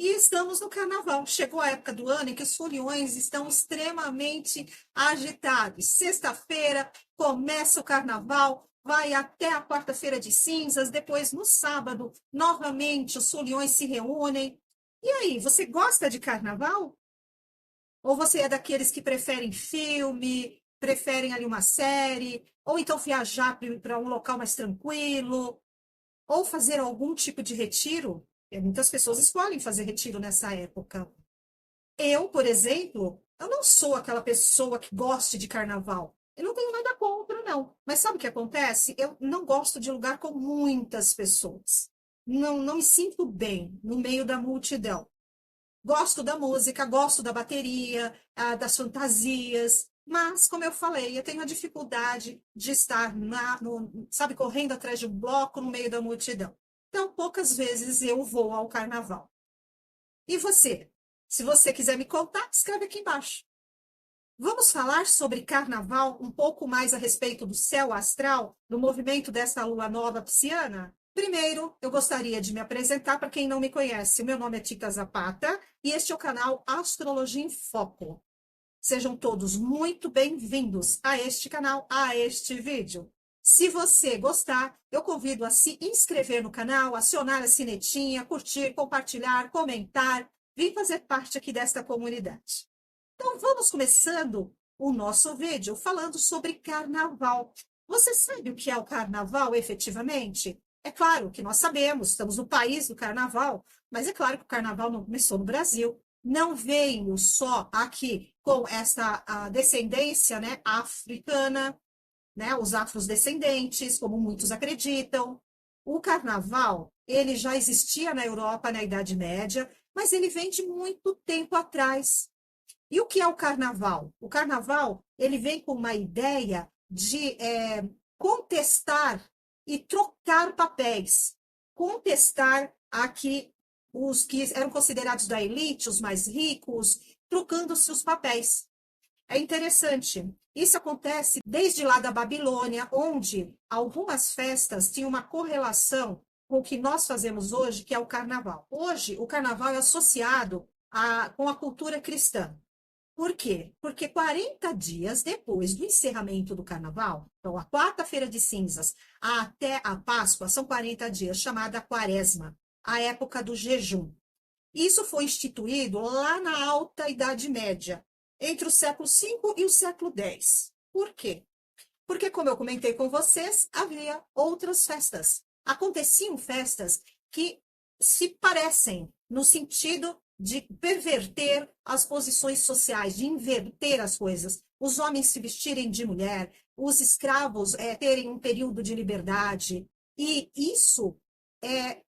E estamos no carnaval. Chegou a época do ano em que os foliões estão extremamente agitados. Sexta-feira começa o carnaval, vai até a quarta-feira de cinzas, depois no sábado, novamente os foliões se reúnem. E aí, você gosta de carnaval? Ou você é daqueles que preferem filme, preferem ali uma série, ou então viajar para um local mais tranquilo? Ou fazer algum tipo de retiro. Muitas pessoas escolhem fazer retiro nessa época. Eu, por exemplo, eu não sou aquela pessoa que goste de carnaval. Eu não tenho nada contra, não. Mas sabe o que acontece? Eu não gosto de lugar com muitas pessoas. Não me sinto bem no meio da multidão. Gosto da música, gosto da bateria, das fantasias, mas, como eu falei, eu tenho a dificuldade de estar, sabe, correndo atrás de um bloco no meio da multidão. Então, poucas vezes eu vou ao carnaval. E você? Se você quiser me contar, escreve aqui embaixo. Vamos falar sobre carnaval um pouco mais a respeito do céu astral, do movimento desta lua nova pisciana? Primeiro, eu gostaria de me apresentar para quem não me conhece. O meu nome é Tita Zapata e este é o canal Astrologia em Foco. Sejam todos muito bem-vindos a este canal, a este vídeo. Se você gostar, eu convido a se inscrever no canal, acionar a sinetinha, curtir, compartilhar, comentar, vir fazer parte aqui desta comunidade. Então, vamos começando o nosso vídeo falando sobre carnaval. Você sabe o que é o carnaval, efetivamente? É claro que nós sabemos, estamos no país do carnaval, mas é claro que o carnaval não começou no Brasil, não veio só aqui com essa descendência, né, africana, né, os afrodescendentes, como muitos acreditam. O carnaval, ele já existia na Europa na Idade Média, mas ele vem de muito tempo atrás. E o que é o carnaval? O carnaval, ele vem com uma ideia de contestar e trocar papéis. Contestar aqui os que eram considerados da elite, os mais ricos, trocando seus papéis. É interessante. Isso acontece desde lá da Babilônia, onde algumas festas tinham uma correlação com o que nós fazemos hoje, que é o carnaval. Hoje, o carnaval é associado com a cultura cristã. Por quê? Porque 40 dias depois do encerramento do carnaval, então a quarta-feira de cinzas até a Páscoa, são 40 dias, chamada Quaresma, a época do jejum. Isso foi instituído lá na Alta Idade Média, entre o século V e o século X. Por quê? Porque, como eu comentei com vocês, havia outras festas. Aconteciam festas que se parecem no sentido de perverter as posições sociais, de inverter as coisas. Os homens se vestirem de mulher, os escravos terem um período de liberdade. E isso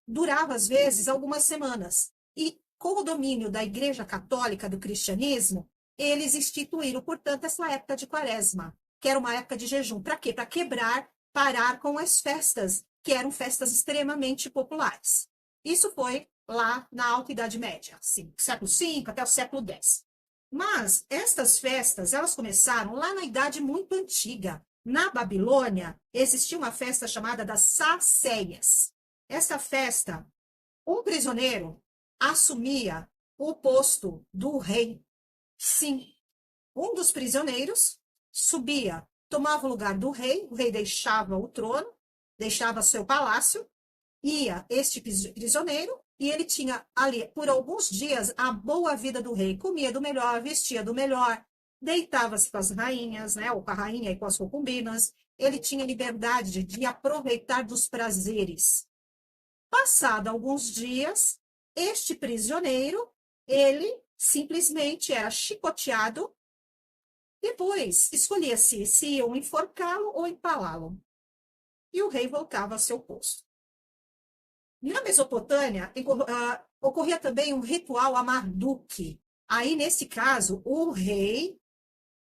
durava, às vezes, algumas semanas. E com o domínio da Igreja Católica, do cristianismo, eles instituíram, portanto, essa época de Quaresma, que era uma época de jejum. Para quê? Para quebrar, parar com as festas, que eram festas extremamente populares. Isso foi lá na Alta Idade Média, assim, século V até o século X. Mas estas festas, elas começaram lá na Idade muito antiga. Na Babilônia, existia uma festa chamada das Sacéias. Essa festa, um prisioneiro assumia o posto do rei. Sim, um dos prisioneiros subia, tomava o lugar do rei, o rei deixava o trono, deixava seu palácio, ia este prisioneiro e ele tinha ali, por alguns dias, a boa vida do rei. Comia do melhor, vestia do melhor, deitava-se com as rainhas, né, ou com a rainha e com as concubinas. Ele tinha liberdade de aproveitar dos prazeres. Passado alguns dias, este prisioneiro, ele simplesmente era chicoteado. Depois, escolhia-se se iam enforcá-lo ou empalá-lo. E o rei voltava ao seu posto. Na Mesopotâmia, ocorria também um ritual a Marduk. Aí, nesse caso, o rei,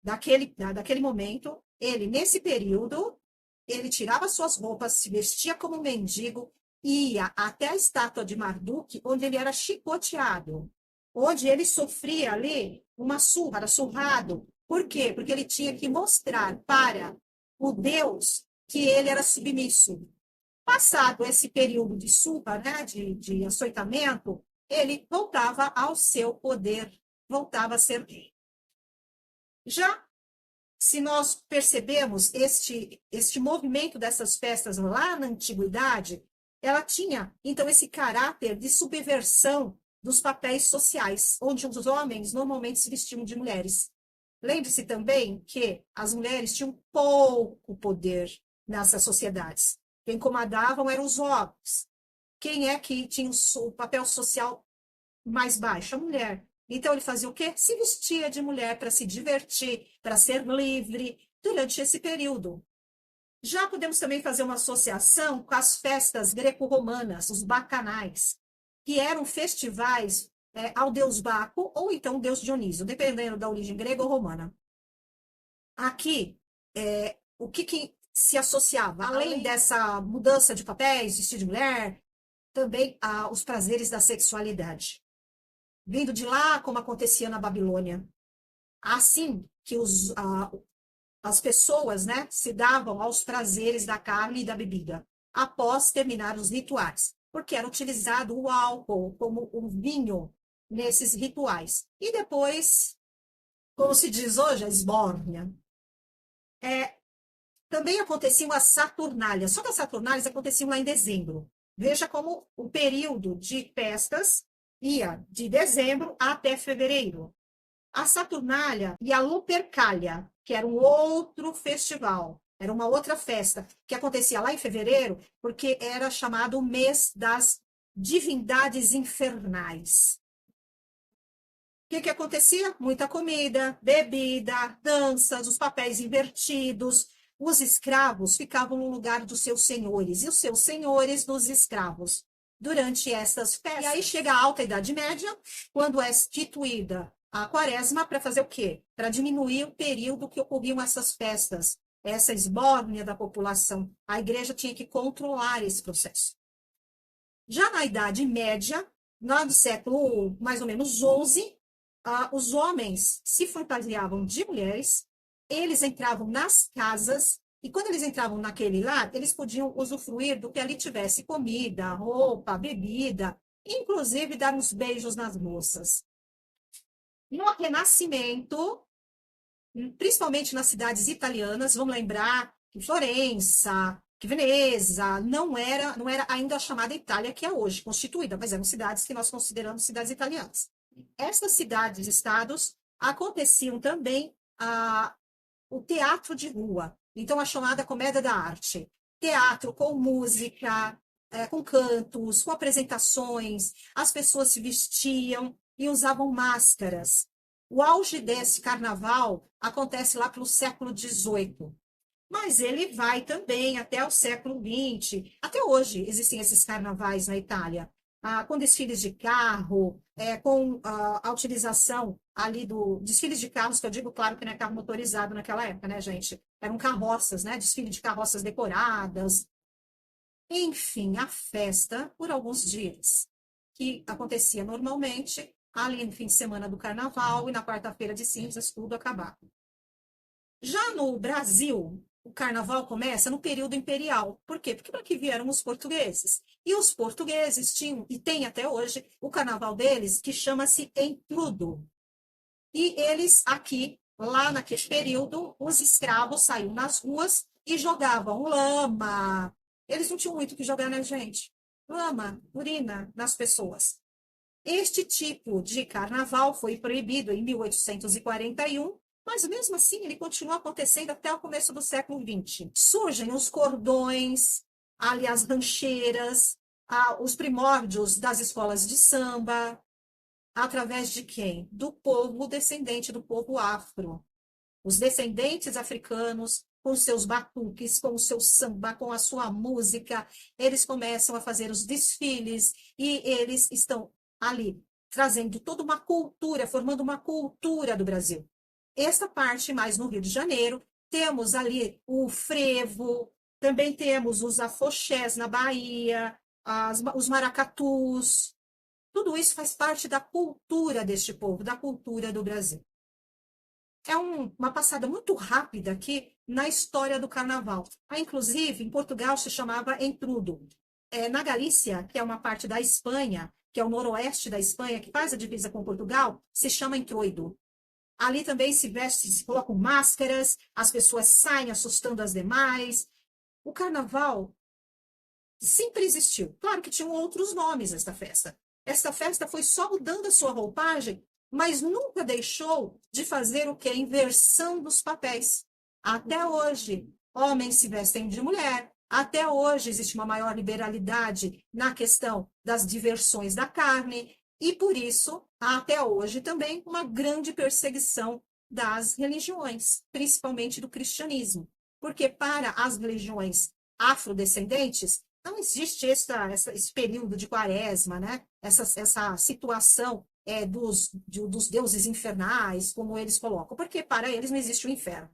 daquele momento, ele, nesse período, ele tirava suas roupas, se vestia como um mendigo, ia até a estátua de Marduk, onde ele era chicoteado, onde ele sofria ali uma surra, era surrado. Por quê? Porque ele tinha que mostrar para o Deus que ele era submisso. Passado esse período de surra, né, de açoitamento, ele voltava ao seu poder, voltava a ser rei. Já se nós percebemos este movimento dessas festas lá na antiguidade, ela tinha, então, esse caráter de subversão dos papéis sociais, onde os homens normalmente se vestiam de mulheres. Lembre-se também que as mulheres tinham pouco poder nessas sociedades. Quem comandavam eram os homens. Quem é que tinha o papel social mais baixo? A mulher. Então ele fazia o quê? Se vestia de mulher para se divertir, para ser livre durante esse período. Já podemos também fazer uma associação com as festas greco-romanas, os bacanais, que eram festivais ao deus Baco ou então o deus Dionísio, dependendo da origem grega ou romana. Aqui, o que se associava? Além dessa mudança de papéis, vestir de mulher, também os prazeres da sexualidade. Vindo de lá, como acontecia na Babilônia. Assim que as pessoas, né, se davam aos prazeres da carne e da bebida, após terminar os rituais, porque era utilizado o álcool como um vinho nesses rituais. E depois, como se diz hoje, a esbórnia. Também aconteciam as Saturnálias, só que as Saturnálias aconteciam lá em dezembro. Veja como o período de festas ia de dezembro até fevereiro. A Saturnália e a Lupercalia, que era um outro festival, era uma outra festa, que acontecia lá em fevereiro, porque era chamado o mês das divindades infernais. O que acontecia? Muita comida, bebida, danças, os papéis invertidos. Os escravos ficavam no lugar dos seus senhores, e os seus senhores dos escravos, durante essas festas. E aí chega a Alta Idade Média, quando é instituída a quaresma, para fazer o quê? Para diminuir o período que ocorriam essas festas, essa esbórnia da população. A igreja tinha que controlar esse processo. Já na Idade Média, no século mais ou menos XI, os homens se fantasiavam de mulheres, eles entravam nas casas, e quando eles entravam naquele lar, eles podiam usufruir do que ali tivesse comida, roupa, bebida, inclusive dar uns beijos nas moças. No Renascimento, principalmente nas cidades italianas, vamos lembrar que Florença, que Veneza, não era ainda a chamada Itália que é hoje, constituída, mas eram cidades que nós consideramos cidades italianas. Essas cidades-estados aconteciam também o teatro de rua, então a chamada comédia da arte. Teatro com música, com cantos, com apresentações, as pessoas se vestiam e usavam máscaras. O auge desse carnaval acontece lá pelo século XVIII, mas ele vai também até o século XX. Até hoje existem esses carnavais na Itália, com desfiles de carro, com a utilização ali do desfiles de carros, que eu digo, claro, que não é carro motorizado naquela época, né, gente? Eram carroças, né? Desfile de carroças decoradas. Enfim, a festa por alguns dias, que acontecia normalmente ali no fim de semana do carnaval e na quarta-feira de cinzas, tudo acabava. Já no Brasil, o carnaval começa no período imperial. Por quê? Porque para que vieram os portugueses. E os portugueses tinham, e têm até hoje, o carnaval deles, que chama-se Entrudo. E eles aqui, lá naquele período, os escravos saíam nas ruas e jogavam lama. Eles não tinham muito o que jogar, né, gente? Lama, urina nas pessoas. Este tipo de carnaval foi proibido em 1841, mas mesmo assim ele continua acontecendo até o começo do século XX. Surgem os cordões, ali as rancheiras, os primórdios das escolas de samba, através de quem? Do povo descendente do povo afro. Os descendentes africanos, com seus batuques, com o seu samba, com a sua música, eles começam a fazer os desfiles e eles estão ali trazendo toda uma cultura, formando uma cultura do Brasil. Esta parte mais no Rio de Janeiro, temos ali o frevo, também temos os afoxés na Bahia, os maracatus. Tudo isso faz parte da cultura deste povo, da cultura do Brasil. É uma passada muito rápida aqui na história do carnaval. Inclusive, em Portugal se chamava Entrudo. Na Galícia, que é uma parte da Espanha, que é o noroeste da Espanha, que faz a divisa com Portugal, se chama Introido. Ali também se veste, se colocam máscaras, as pessoas saem assustando as demais. O carnaval sempre existiu. Claro que tinham outros nomes esta festa. Esta festa foi só mudando a sua roupagem, mas nunca deixou de fazer o que? A inversão dos papéis. Até hoje, homens se vestem de mulher. Até hoje existe uma maior liberalidade na questão das diversões da carne. E por isso, há até hoje também uma grande perseguição das religiões, principalmente do cristianismo. Porque para as religiões afrodescendentes, não existe esse período de quaresma, né? Essa situação dos deuses infernais, como eles colocam, porque para eles não existe o inferno.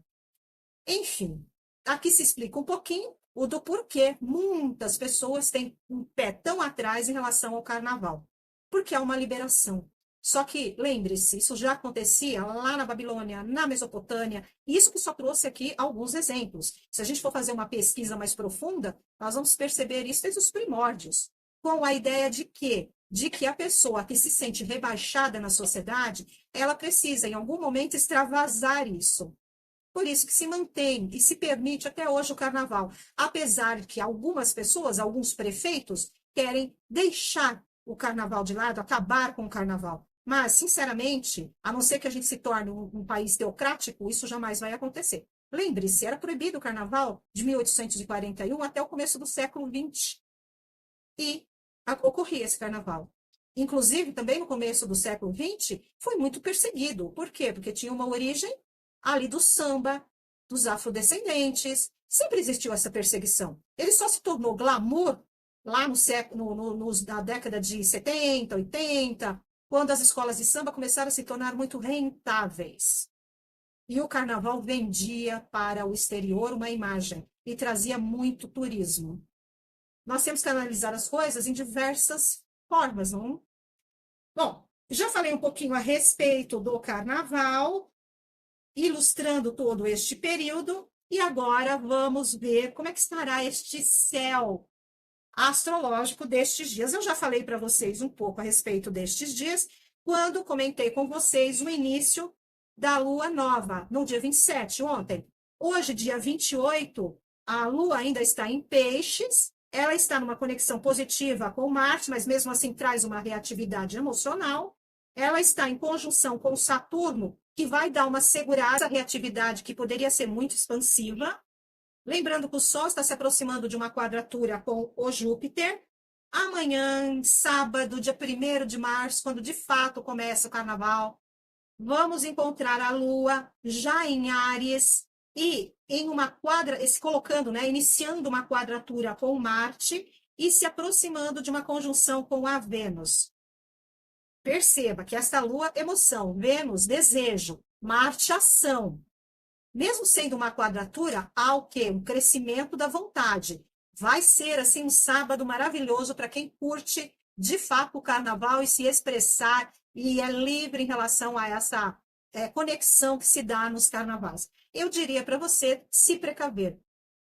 Enfim, aqui se explica um pouquinho o do porquê muitas pessoas têm um pé tão atrás em relação ao carnaval. Porque é uma liberação. Só que, lembre-se, isso já acontecia lá na Babilônia, na Mesopotâmia, e isso que só trouxe aqui alguns exemplos. Se a gente for fazer uma pesquisa mais profunda, nós vamos perceber isso desde os primórdios, com a ideia de que a pessoa que se sente rebaixada na sociedade, ela precisa, em algum momento, extravasar isso. Por isso que se mantém e se permite até hoje o carnaval, apesar de que algumas pessoas, alguns prefeitos, querem deixar o carnaval de lado, acabar com o carnaval. Mas, sinceramente, a não ser que a gente se torne um país teocrático, isso jamais vai acontecer. Lembre-se, era proibido o carnaval de 1841 até o começo do século XX. E ocorria esse carnaval. Inclusive, também no começo do século XX, foi muito perseguido. Por quê? Porque tinha uma origem ali do samba, dos afrodescendentes. Sempre existiu essa perseguição. Ele só se tornou glamour lá na década de 70, 80, quando as escolas de samba começaram a se tornar muito rentáveis. E o carnaval vendia para o exterior uma imagem e trazia muito turismo. Nós temos que analisar as coisas em diversas formas, não? Bom, já falei um pouquinho a respeito do carnaval, ilustrando todo este período, e agora vamos ver como é que estará este céu astrológico destes dias. Eu já falei para vocês um pouco a respeito destes dias, quando comentei com vocês o início da lua nova, no dia 27, ontem. Hoje, dia 28, a lua ainda está em peixes, ela está numa conexão positiva com Marte, mas mesmo assim traz uma reatividade emocional. Ela está em conjunção com Saturno, que vai dar uma segurada, reatividade que poderia ser muito expansiva. Lembrando que o Sol está se aproximando de uma quadratura com o Júpiter. Amanhã, sábado, dia 1º de março, quando de fato começa o carnaval, vamos encontrar a Lua já em Áries e em uma colocando, né, iniciando uma quadratura com Marte e se aproximando de uma conjunção com a Vênus. Perceba que esta Lua, emoção, Vênus, desejo, Marte, ação. Mesmo sendo uma quadratura, há o quê? Um crescimento da vontade. Vai ser, assim, um sábado maravilhoso para quem curte, de fato, o carnaval e se expressar e é livre em relação a essa conexão que se dá nos carnavais. Eu diria para você se precaver.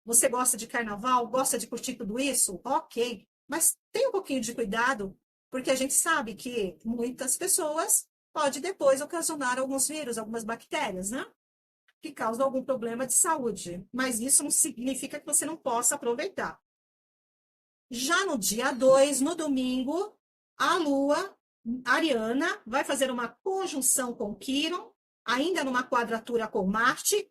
Você gosta de carnaval? Gosta de curtir tudo isso? Ok. Mas tenha um pouquinho de cuidado, porque a gente sabe que muitas pessoas pode depois ocasionar alguns vírus, algumas bactérias, né? Que causam algum problema de saúde. Mas isso não significa que você não possa aproveitar. Já no dia 2, no domingo, a Lua ariana vai fazer uma conjunção com Quiron, ainda numa quadratura com Marte.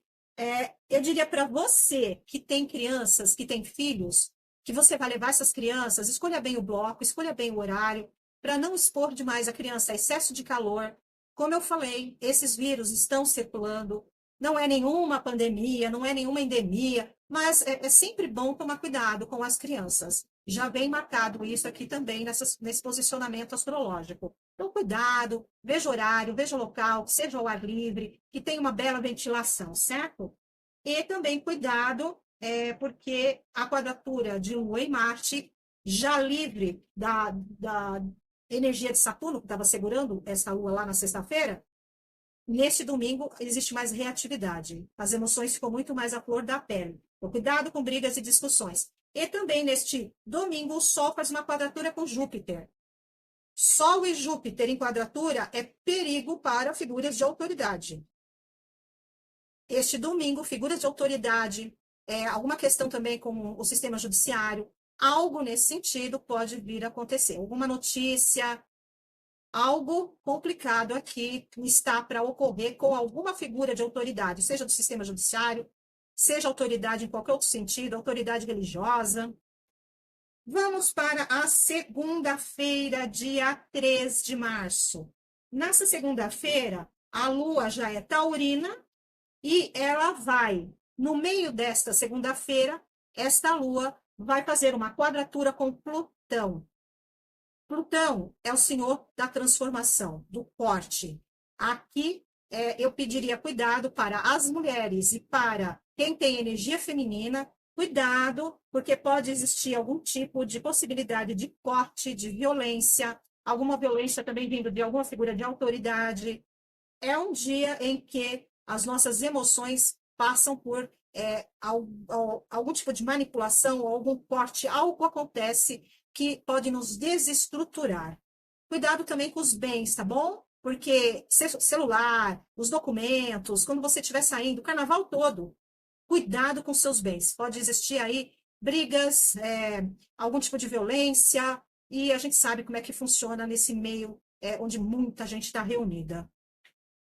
Eu diria para você que tem crianças, que tem filhos, que você vai levar essas crianças, escolha bem o bloco, escolha bem o horário, para não expor demais a criança a excesso de calor. Como eu falei, esses vírus estão circulando, não é nenhuma pandemia, não é nenhuma endemia, mas é sempre bom tomar cuidado com as crianças. Já vem marcado isso aqui também nesse posicionamento astrológico. Então, cuidado, veja o horário, veja o local, que seja ao ar livre, que tenha uma bela ventilação, certo? E também cuidado, porque a quadratura de Lua e Marte, já livre da energia de Saturno, que estava segurando essa Lua lá na sexta-feira, neste domingo existe mais reatividade. As emoções ficam muito mais à flor da pele. Então, cuidado com brigas e discussões. E também neste domingo o Sol faz uma quadratura com Júpiter. Sol e Júpiter em quadratura é perigo para figuras de autoridade. Este domingo, figuras de autoridade, alguma questão também com o sistema judiciário, algo nesse sentido pode vir a acontecer. Alguma notícia, algo complicado aqui está para ocorrer com alguma figura de autoridade, seja do sistema judiciário, seja autoridade em qualquer outro sentido, autoridade religiosa. Vamos para a segunda-feira, dia 3 de março. Nessa segunda-feira, a Lua já é taurina e ela vai, no meio desta segunda-feira, esta Lua vai fazer uma quadratura com Plutão. Plutão é o senhor da transformação, do corte. Aqui eu pediria cuidado para as mulheres e para quem tem energia feminina, cuidado, porque pode existir algum tipo de possibilidade de corte, de violência, alguma violência também vindo de alguma figura de autoridade. É um dia em que as nossas emoções passam por algum tipo de manipulação ou algum corte, algo acontece que pode nos desestruturar. Cuidado também com os bens, tá bom? Porque celular, os documentos, quando você estiver saindo, o carnaval todo, cuidado com seus bens. Pode existir aí brigas, algum tipo de violência, e a gente sabe como é que funciona nesse meio onde muita gente está reunida.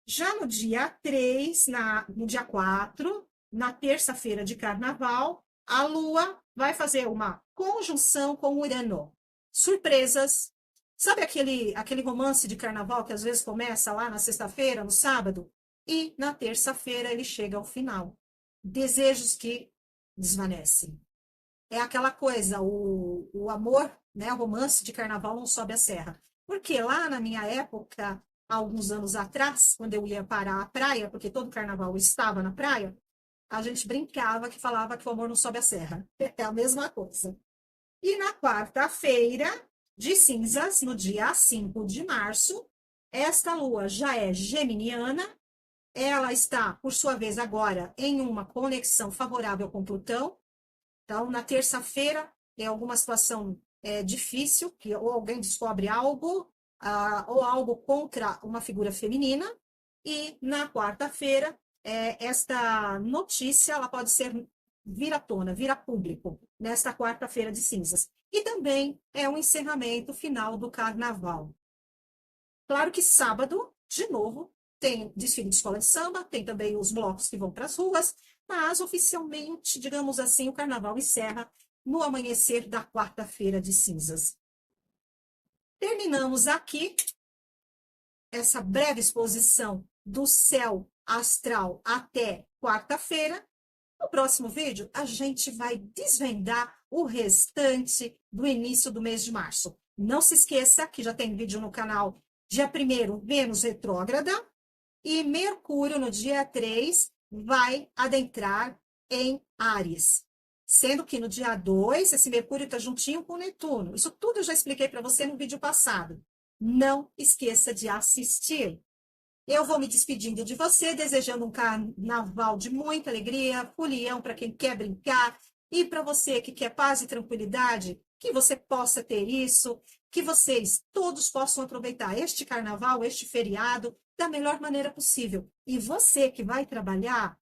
Já no dia 3, no dia 4, na terça-feira de carnaval, a Lua vai fazer uma conjunção com Urano. Surpresas. Sabe aquele romance de carnaval que às vezes começa lá na sexta-feira, no sábado? E na terça-feira ele chega ao final. Desejos que desvanecem. É aquela coisa, o amor, né, o romance de carnaval não sobe a serra. Porque lá na minha época, há alguns anos atrás, quando eu ia para a praia, porque todo carnaval eu estava na praia, a gente brincava que falava que o amor não sobe a serra. É a mesma coisa. E na quarta-feira de cinzas, no dia 5 de março, esta lua já é geminiana, ela está, por sua vez, agora em uma conexão favorável com Plutão. Então, na terça-feira, tem alguma situação difícil, que ou alguém descobre algo, ou algo contra uma figura feminina, e na quarta-feira, esta notícia ela pode vir à tona, vir a público, nesta quarta-feira de cinzas. E também é um encerramento final do carnaval. Claro que sábado, de novo, tem desfile de escola de samba, tem também os blocos que vão para as ruas, mas oficialmente, digamos assim, o carnaval encerra no amanhecer da quarta-feira de cinzas. Terminamos aqui essa breve exposição do céu astral até quarta-feira. No próximo vídeo, a gente vai desvendar o restante do início do mês de março. Não se esqueça que já tem vídeo no canal dia 1º, Vênus retrógrada, e Mercúrio, no dia 3, vai adentrar em Áries. Sendo que no dia 2, esse Mercúrio está juntinho com o Netuno. Isso tudo eu já expliquei para você no vídeo passado. Não esqueça de assistir. Eu vou me despedindo de você, desejando um carnaval de muita alegria, folião para quem quer brincar, e para você que quer paz e tranquilidade, que você possa ter isso, que vocês todos possam aproveitar este carnaval, este feriado, da melhor maneira possível. E você que vai trabalhar,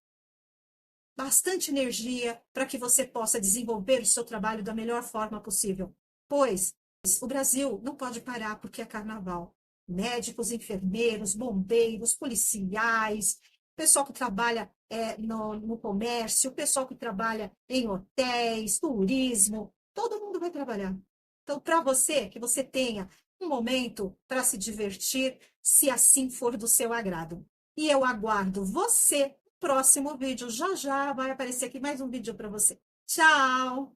bastante energia para que você possa desenvolver o seu trabalho da melhor forma possível. Pois o Brasil não pode parar porque é carnaval. Médicos, enfermeiros, bombeiros, policiais, pessoal que trabalha no comércio, pessoal que trabalha em hotéis, turismo, todo mundo vai trabalhar. Então, para você, que você tenha um momento para se divertir, se assim for do seu agrado. E eu aguardo você no próximo vídeo. Já já vai aparecer aqui mais um vídeo para você. Tchau!